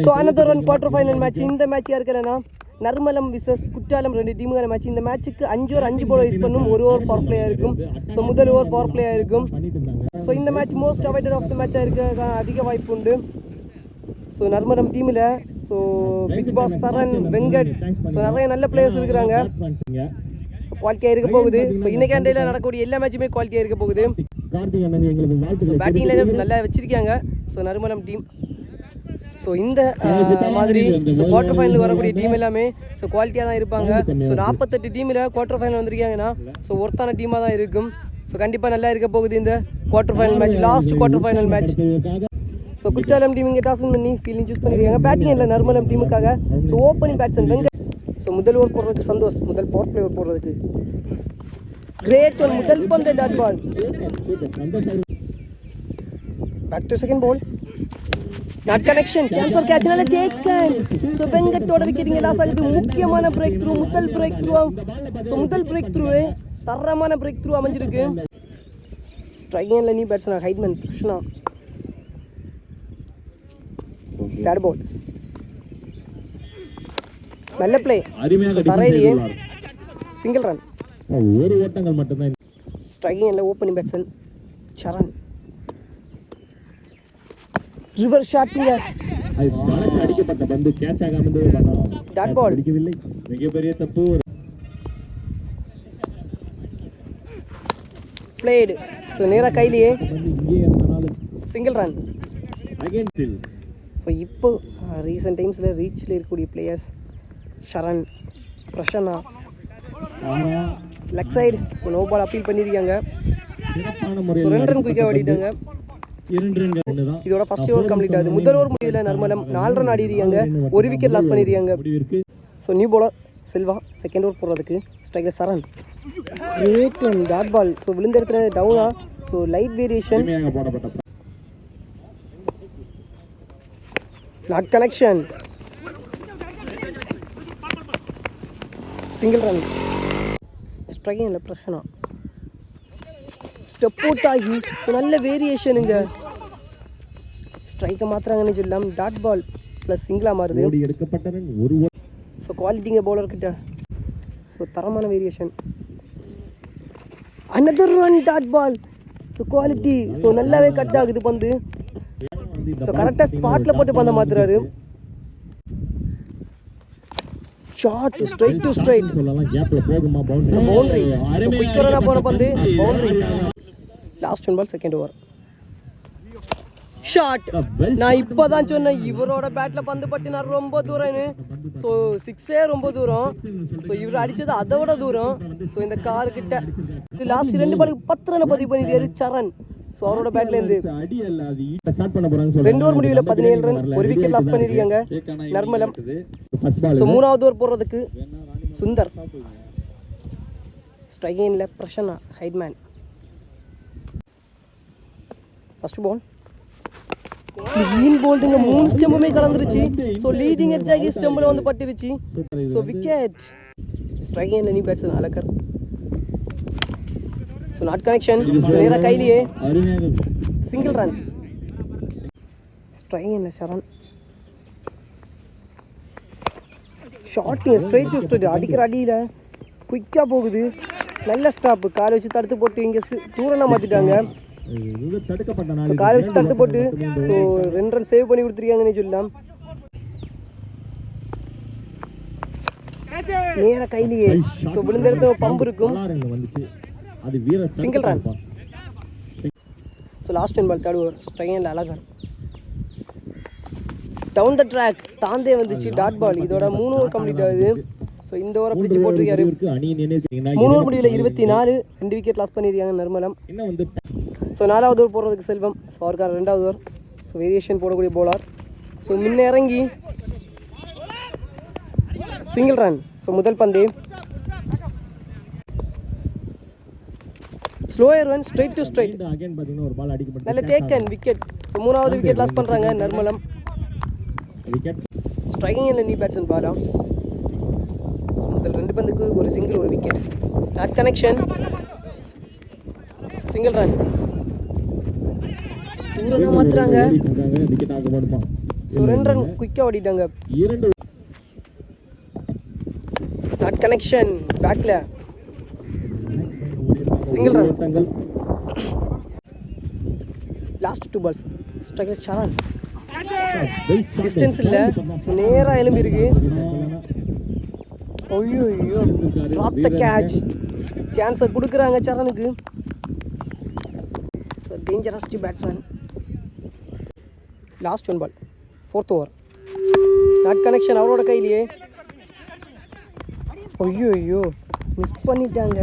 So another one quarter final match. இந்த match யாருக்குன்னா நர்மலம் versus Courtallam 2 டீமுக்கான match. இந்த மேட்ச்சுக்கு 5 ஓவர் 5 பால் யூஸ் பண்ணும், 1 ஓவர் பவர் பிளேயாக இருக்கும். ஸோ முதல் ஓவர் பவர் பிளேயாக இருக்கும். ஸோ இந்த match most avoided of the மேட்சாக இருக்க அதிக வாய்ப்பு உண்டு. ஸோ நர்மலம் டீமில் so big boss Saran, Venkat, so நிறைய நல்ல பிளேயர்ஸ் இருக்கிறாங்க. ஸோ குவாலிட்டியாக இருக்க போகுது. ஸோ இன்னைக்கு அண்டையில் நடக்கக்கூடிய எல்லா மேட்சுமே குவாலிட்டியாக இருக்க போகுது. ஸோ பேட்டிங் லைனப் நல்லா வச்சிருக்காங்க ஸோ நர்மலம் டீம். ஸோ இந்த மாதிரி ஸோ குவார்டர் ஃபைனல் வரக்கூடிய டீம் எல்லாமே ஸோ குவாலிட்டியாக தான் இருப்பாங்க. ஸோ 48 டீமில் குவார்டர் ஃபைனல் வந்திருக்காங்கன்னா ஸோ ஒருத்தான டீமாக தான் இருக்கும். ஸோ கண்டிப்பாக நல்லா இருக்க போகுது இந்த quarter final match, last quarter final match. So Courtallam team இங்கே டாஸ் பண்ணி ஃபீல்டிங் சூஸ் பண்ணியிருக்காங்க. பேட்டிங் இல்லை நர்மலம் டீமுக்காக. So opening batsman Venkat. So முதல் ஓவர் போடுறதுக்கு சந்தோஷ், முதல் பவர் பிளே ஓவர் போடுறதுக்கு கிரேட் ஒன், முதல் பந்து dot ball. Back to second ball, not connection, chance for catch, நல்ல டேக்கன். ஸோ வெங்கட்டோட விக்கெட் இங்கே லாஸ் ஆகுது. முக்கியமான பிரேக் த்ரூ, முதல் பிரேக் த்ரூ. ஸோ முதல் பிரேக் த்ரூ தரமான பிரேக் த்ரூ அமைஞ்சிருக்கு. ஸ்ட்ரைக்கிங் நீ பேட்ஸ்மேன் ஹைட்மேன் கிருஷ்ணா. தேர்ட் பால், நல்ல பிளே, தரையிலேயே சிங்கிள் ரன். ஒரு ஓட்டங்கள் மட்டும்தான். ஸ்ட்ரைக்கிங் இல்லை ஓப்பனிங் பேட்ஸ்மேன் சரண். ரிவர்ஸ் ஷாட்டிங்க, அடிக்கப்பட்ட பந்து கேட்ச் ஆகாம டாட் பால். அடிக்கவில்லை, மிகப்பெரிய தப்பு. பிளேடு. ஸோ நேராக கையிலேயே சிங்கிள் ரன். ஸோ இப்போ ரீசெண்ட் டைம்ஸில் ரீச்சில் இருக்கக்கூடிய players Saran, Prasanna, leg side. So no ball appeal பண்ணியிருக்காங்க. ஸோ 2 ரன் குயிக்காக ஆடிட்டாங்க. இதோட ஃபர்ஸ்ட் ஓவர் கம்ப்ளீட் ஆகுது. முதல் ஓவர் முடியல நர்மலம் 4 ரன் ஆடிருக்காங்க, 1 விக்கெட் லாஸ் பண்ணியிருக்காங்க. So new bowler Selva second over போடுறதுக்கு. Striker Saran, great one dot ball. So விழுந்த இடத்துல டவுனா. So light variation, not connection, single run. Striking இல்லை பிரச்சனை, ஸ்டெப் அவுட் ஆகி ஸோ நல்ல வேரியேஷனுங்க. ஸ்ட்ரைக்கை மாற்றுறாங்கன்னு சொல்லலாம். டாட் பால் ப்ளஸ் சிங்கிளாக மாறுது. ஸோ குவாலிட்டிங்க பவுலர்கிட்ட. ஸோ தரமான variation. Another one dot ball. So quality. So நல்லாவே கட் ஆகுது பந்து. ஸோ கரெக்டாக ஸ்பாட்டில் போட்டு பந்தை மாற்றுறாரு. Shot straight to straight. So boundary. So குயிக்கராக போன பந்து boundary. Last one ball second over. Shot. நான் இப்போ தான் சொன்னேன் இவரோட பேட்டில் பந்து பட்டினா ரொம்ப தூரம்னு. ஸோ 6 ரொம்ப தூரம். ஸோ இவர் அடித்தது அதை விட தூரம். ஸோ இந்த கார்கிட்ட லாஸ்ட் 2 பாலுக்கு 10 ரன் பதிவு பண்ணிருக்காரு சரண். ஸோ அவரோட பேட்லேருந்து 2 ஓவர் முடிவில் 17 ரன், 1 விக்கெட் லாஸ் பண்ணியிருக்காங்க நர்மலம். ஸோ 3வது ஓவர் போடுறதுக்கு சுந்தர். ஸ்ட்ரைக்கிங்கில் பிரசன்னா ஹைட்மேன். ஃபர்ஸ்ட் பால் க்ளீன் போல்டுங்க, 3 ஸ்டெம்புமே கலந்துருச்சு. ஸோ லீடிங் எட்ஜ் ஆகி ஸ்டெம்பில் வந்து பட்டுருச்சு. So wicket. ஸ்ட்ரைக்கிங் நீ batsman Alagar. So not connection. So நேராக கையிலேயே சிங்கிள் ரன். ஸ்ட்ரைக்கிங் சரண். ஷாட்டிங் ஸ்ட்ரைட் டு ஸ்ட்ரைட், அடிக்கிற அடியில் குயிக்காக போகுது. நல்ல ஸ்டாப்பு, காலை வச்சு தடுத்து போட்டு இங்கே தூரமாக மாற்றிட்டாங்க. காலை வச்சு தடுத்து போட்டு ஸோ 2 ரன் சேவ் பண்ணி கொடுத்துருக்காங்கன்னு சொல்லலாம். நேராக கையிலேயே ஸோ விழுந்த இடத்துல பம்பு இருக்கும். Single run. So last 10 ball third over. ஸ்ட்ரைக்கில் அழகர். டவுன் த ட்ராக் தாந்தே வந்துச்சு டாட் பால். இதோட 3 ஓவர் கம்ப்ளீட் ஆகுது. ஸோ இந்த ஓவரை பிடிச்சி போட்டிருக்காரு. 3 ஓவர் முடிவில் 24, 2 விக்கெட் லாஸ் பண்ணியிருக்காங்க நர்மலம். ஸோ 4வது ஓவர் போடுறதுக்கு செல்வம். ஸோ அவருக்கார 2வது ஓவர். ஸோ வேரியேஷன் போடக்கூடிய போலார். ஸோ முன்ன இறங்கி சிங்கிள் ரன். ஸோ முதல் பந்து slower one, straight to straight, நல்ல டேக்கன் விக்கெட். ஸோ 3வது விக்கெட் லாஸ் பண்ணுறாங்க நர்மலம். ஸ்ட்ரைக்கிங் இல்லை நீ பேட்ஸ்மேன் பாலா. ஸோ முதல் 2 பந்துக்கு ஒரு சிங்கிள், ஒரு wicket. Not connection, single run. தூரமாக மாற்றுறாங்க. ஸோ 2 ரன் குயிக்காக ஓடிட்டாங்க. 2 நாட் கனெக்ஷன் பேக்கில் சிங்கிள் ரன். ஓட்டங்கள். லாஸ்ட் 2 பால்ஸ் ஸ்ட்ரைக்கர் சரண் டிஸ்டன்ஸ் இல்லை. ஸோ நேராக எழும்பி இருக்கு. ஐயோ ஐயோ ட்ராப் த கேட்ச். சான்ஸை கொடுக்குறாங்க சரணுக்கு. So dangerous batsman. Last 1 ball 4th over. Not connection அவரோட கையிலேயே. ஐயோ ஐயோ மிஸ் பண்ணிட்டாங்க.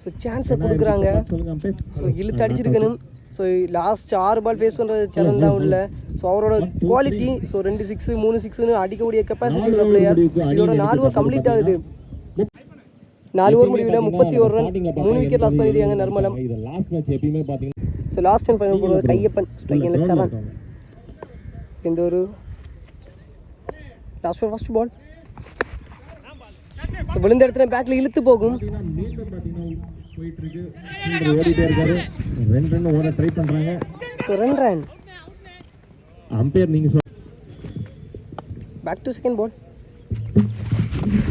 ஸோ சான்ஸை கொடுக்குறாங்க. ஸோ இழுத்து அடிச்சிருக்கணும். ஸோ லாஸ்ட் 6 பால் ஃபேஸ் பண்ணுறது சரண் தான் உள்ள. ஸோ அவரோட குவாலிட்டி. ஸோ 2 6 3 6னு அடிக்கக்கூடிய கெப்பாசிட்டி உள்ள பிளேயர். இதோட 4 ஓவர் கம்ப்ளீட் ஆகுது. 4 ஓவர் முடிவில் 31 ரன் 3 விக்கெட் லாஸ் பண்ணிருக்காங்க Narmalam. So last and final போடுறது கையப்பன் ஸ்ட்ரைக்கில் சரண். இந்த ஒரு last over first ball. So விழுந்த இடத்துல பேக்கில் இழுத்து போகும். ஓடிட்டே இருக்காரு. 2 ரன் ஓட ட்ரை பண்றாங்க. So 2 run. அம்பையர் நீங்க back to second ball.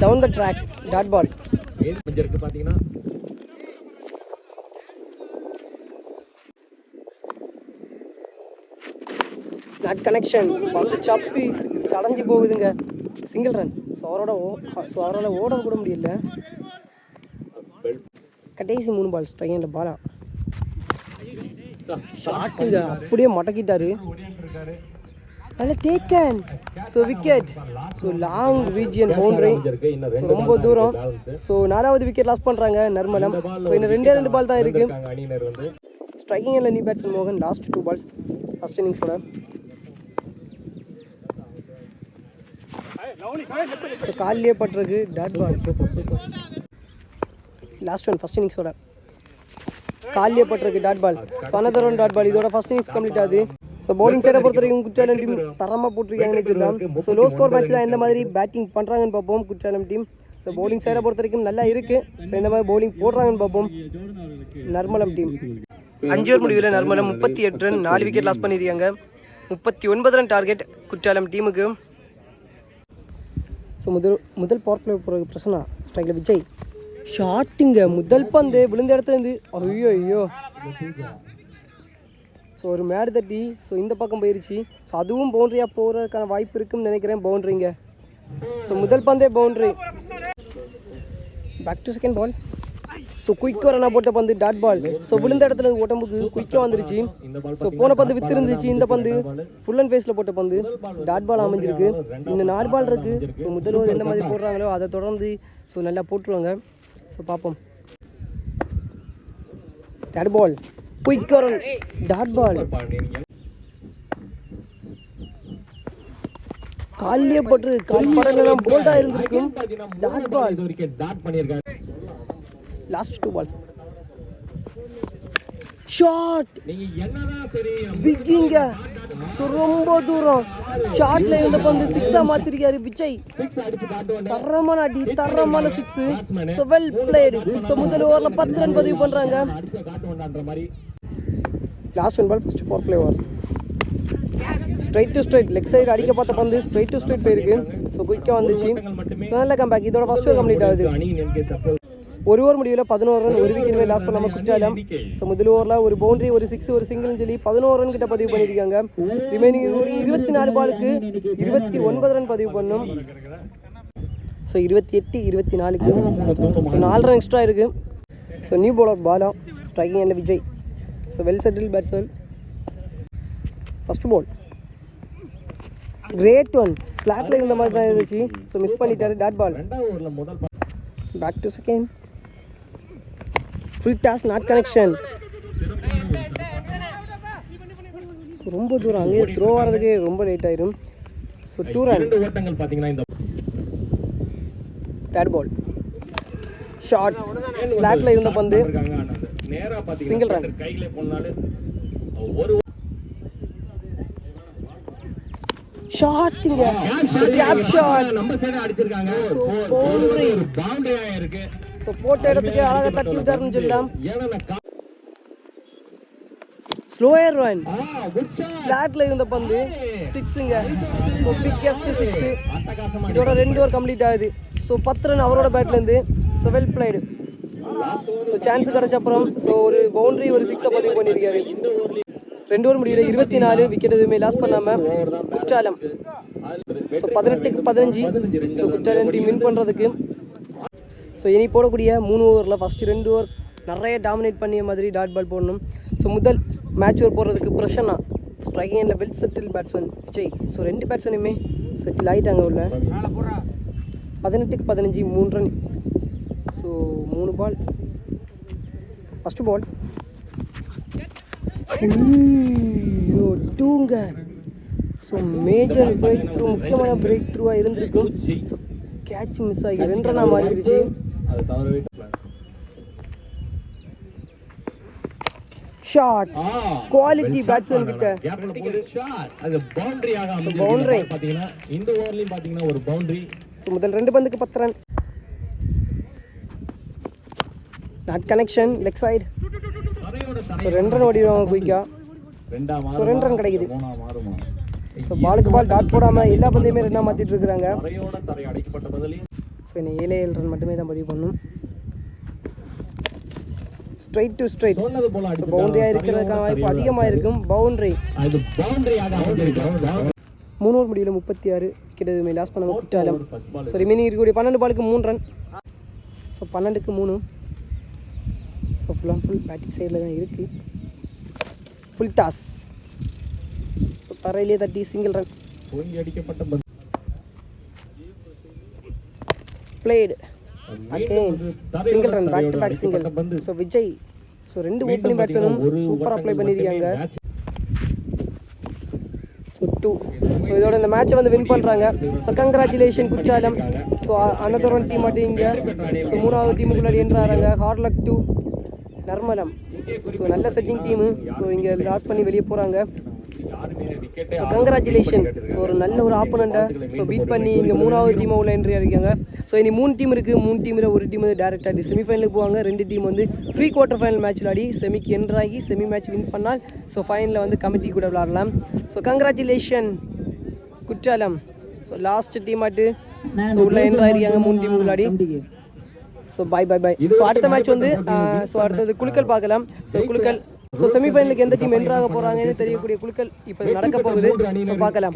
Down the track dot ball. இருக்கு பாத்தீங்கன்னா நாட் கனெக்ஷன் வந்து சப்பி சடஞ்சி போகுதுங்க. Single run. ஸோ அவரால் ஓட கூட முடியல. கடைசி 3 பால் ஸ்ட்ரைக்கில் பாலா ஷாட்டுங்க அப்படியே மடக்கிட்டாரு. அதில் taken. So wicket. So long region boundary. ரொம்ப தூரம். ஸோ 4வது விக்கெட் லாஸ் பண்ணுறாங்க நர்மலம். ஸோ இன்னும் 2 பால் தான் இருக்கு. ஸ்ட்ரைக்கிங்கில் நீ பேட்ஸ்மேன் மோகன். லாஸ்ட் 2 பால்ஸ் ஃபர்ஸ்ட் இன்னிங்ஸோட. ஸோ காலிலே பட்டிருக்கு dot ball. Last one first இன்னிங்ஸோட காலிலே பட்டிருக்கு dot ball. So another one dot ball. இதோட ஃபர்ஸ்ட் இன்னிங்ஸ் கம்ப்ளீட் ஆகுது. ஸோ பவுலிங் சைடை பொறுத்த வரைக்கும் குற்றாலம் டீம் தரமாக போட்டிருக்காங்கன்னு வச்சுக்கலாம். ஸோ லோ ஸ்கோர் மேட்ச்சில் எந்த மாதிரி பேட்டிங் பண்ணுறாங்கன்னு பார்ப்போம் குற்றாலம் டீம். ஸோ பவுலிங் சைடை பொறுத்த வரைக்கும் நல்லா இருக்குது. ஸோ இந்த மாதிரி பவுலிங் போடுறாங்கன்னு பார்ப்போம் நர்மலம் டீம். 5 ஓவர் முடிவில் நர்மலம் 38 ரன் 4 விக்கெட் லாஸ் பண்ணியிருக்காங்க. 39 ரன் டார்கெட் குற்றாலம் டீமுக்கு. ஸோ முதல் பவர் பிளே போகிற பிரச்சனை ஸ்ட்ரைக்கில் விஜய் ஷாட்டுங்க. முதல் பந்து விழுந்த இடத்துலேருந்து ஐயோ ஐயோ. ஸோ ஒரு மேடு தட்டி ஸோ இந்த பக்கம் போயிருச்சு. ஸோ அதுவும் பவுண்ட்ரியாக போகிறதுக்கான வாய்ப்பு இருக்குன்னு நினைக்கிறேன். பவுண்ட்ரிங்க. ஸோ முதல் பந்தே boundary. Back to second ball. So குயிக்காக ரன்னாக போட்ட பந்து டாட் பால். ஸோ விழுந்த இடத்துல உடம்புக்கு குயிக்காக வந்துருச்சு. ஸோ போன பந்து வித்திருந்துச்சு. இந்த பந்து ஃபுல் அண்ட் ஃபேஸில் போட்ட பந்து டாட் பால் அமைஞ்சிருக்கு. இன்னும் 4 பால் இருக்குது. ஸோ முதல் ஓவர் எந்த மாதிரி போடுறாங்களோ அதை தொடர்ந்து ஸோ நல்லா போட்டுருவாங்க. ஸோ பார்ப்போம். தேர்ட் பால் குயிக்காக ரன் டாட் பால். காலிலே பட்டு கால் படலாம் போல்டாக இருந்திருக்கும் dot ball. Last 2 balls shot பிக்கிங்க. ரொம்ப தூரம் ஷாட்ல இருந்த பந்து 6ஆ மாத்திருக்காரு விஜய். தரமான அடி தரமான 6. So well played. ஸோ முதல் ஓவரில் 10 ரன் பதிவு பண்ணுறாங்க. Last 1 ball first power play over. Straight to straight leg side அடிக்க பார்த்த பந்து ஸ்ட்ரைட் டு ஸ்ட்ரைட் போயிருக்கு. ஸோ குயிக்காக வந்துச்சு. ஸோ நல்ல கம்பேக். இதோட ஃபர்ஸ்ட் ஓவர் கம்ப்ளீட் ஆகுது. 1 ஓவர் முடிவில் 11 ரன் 1 விக்கெட் மேலே லாஸ் பண்ணாமல் குற்றாலம். ஸோ முதல் ஓவரில் ஒரு பவுண்டரி ஒரு 6 ஒரு சிங்கிள்னு சொல்லி 11 ரன் கிட்ட பதிவு பண்ணியிருக்காங்க. ரிமைனிங் 24 பாலுக்கு 29 ரன் பதிவு பண்ணும். ஸோ 28 24க்கு ஸோ 4 ரன் எக்ஸ்ட்ரா இருக்குது. So new bowler Bala striking எண்ணில் Vijay. So well settle batsman. First ball great one. ஃப்ளாட்டில் இருந்த மாதிரி தான் இருந்துச்சு. ஸோ மிஸ் பண்ணிட்டாரு dot ball. Back to second. Full toss not connection. ரொம்ப தூரம் அங்கேயே த்ரோ ஆகிறதுக்கே ரொம்ப லேட் ஆயிரும். So 2 run. Third ball short ஸ்லாட்ல இருந்த பந்து சிங்கிள் ரன். ஷாட்டுங்க கேப் ஷாட். பவுண்டரி. ஸோ போட்ட இடத்துக்கு அழகாக தட்டி விட்டாருன்னு சொல்லலாம். ஸ்லோயர் ரன் ஸ்லாட்ல இருந்த பந்து 6ங்க. So biggest 6. இதோட 2 ஓவர் கம்ப்ளீட் ஆகுது. ஸோ 10 ரன் அவரோட பேட்லேருந்து. So well played. So chance கிடச்ச அப்புறம் ஸோ ஒரு பவுண்டரி ஒரு 6 பதிவு பண்ணியிருக்காரு. 2 ஓவர் முடிகிற 24 விக்கெட் எதுவுமே லாஸ் பண்ணாமல் குற்றாலம். ஸோ 18க்கு 15. ஸோ குற்றாலம் டீம் வின் பண்ணுறதுக்கு. ஸோ இனி போடக்கூடிய 3 ஓவரில் ஃபஸ்ட்டு 2 ஓவர் நிறைய டாமினேட் பண்ணிய மாதிரி டாட் பால் போடணும். ஸோ முதல் மேட்ச் ஓவர் போடுறதுக்கு பிரஷனா ஸ்ட்ரைக்கிங் அண்டில் well settle batsman Vijay. So 2 பேட்ஸ்மேனுமே செட்டில் ஆகிட்டாங்க உள்ள. 18க்கு 15 3 run. So 3 ball. First ball 2ங்க. ஸோ மேஜர் பிரேக் த்ரூ, முக்கியமான பிரேக் த்ரூவாக இருந்திருக்கும். ஸோ கேட்ச் மிஸ் ஆகி 2 ரன்னாக மாறிடுச்சு. ஷாட் குவாலிட்டி பேட்ஸ்மேன் கிட்ட. அது பவுண்டரியாக அமைஞ்சு பவுண்டரி பாத்தீங்கன்னா இந்த ஓவர்லயும் பாத்தீங்கன்னா ஒரு பவுண்டரி. ஸோ முதல் 2 பந்துக்கு 10 run. Not connection leg side. So 2 run ஓடிடுவாங்க குயிக்கா. ஸோ 2 ரன் கிடைக்குது. ஸோ பாலுக்கு பால் டாட் போடாமல் எல்லா பந்தையுமே 2 மாற்றிட்டு இருக்கிறாங்க. ஸோ இன்னும் 7 ரன் மட்டுமே தான் பதிவு பண்ணணும். Straight to straight. ஸோ பவுண்டரியாக இருக்கிறதுக்கான வாய்ப்பு அதிகமாக இருக்கும். பவுண்டரி 3 ஓவர் முடியல 36. விக்கெட் எதுவுமே லாஸ் பண்ணாமல் குற்றாலம். ஸோ ரிமைனிங் இருக்கக்கூடிய 12 பாலுக்கு 3 ரன். ஸோ 12க்கு 3. So full and full batting சைடில் தான் இருக்குது. Full toss. ஸோ தரையிலே தட்டி single run. Played again single run, back to back single. So Vijay. So 2 opening பேட்ஸ்மேனும் சூப்பராக அப்ளை பண்ணியிருக்காங்க. ஸோ 2. ஸோ இதோட இந்த மேட்சை வந்து வின் பண்ணுறாங்க. So congratulation Courtallam. So another one team மட்டும் இங்கே. ஸோ 3வது டீமுக்குள்ளாடி என்ட்ராங்க. Hard luck to Narmalam. So நல்ல செட்டிங் டீமு. ஸோ இங்கே லாஸ் பண்ணி வெளியே போகிறாங்க. So congratulation. ஸோ ஒரு நல்ல ஒரு ஆப்போனண்ட்டை ஸோ பீட் பண்ணி இங்கே 3வது டீமை உள்ள என்ட்ரி ஆகிருக்காங்க. ஸோ இனி 3 டீம் இருக்குது. 3 டீமில் ஒரு டீம் வந்து டேரெக்டாக செமிஃபைனலுக்கு போவாங்க. 2 டீம் வந்து ப்ரீ குவார்ட்டர் ஃபைனல் மேட்ச் விளையாடி செமிக்கு என்ட்ராகி செமி மேட்ச் வின் பண்ணால் ஸோ ஃபைனலில் வந்து கமிட்டி கூட விளாடலாம். So congratulation Courtallam. So last team ஆட்டு ஸோ உள்ள என்ட்ராயிருக்காங்க 3 டீம் விளையாடி. So bye. ஸோ அடுத்த மேட்ச் வந்து ஸோ அடுத்தது குலுக்கல் பார்க்கலாம். ஸோ குலுக்கல். ஸோ செமிஃபைனலுக்கு எந்த டீம் என்ட்ராக போகிறாங்கன்னு தெரியக்கூடிய குலுக்கல் இப்போ நடக்க போகுது. ஸோ பார்க்கலாம்.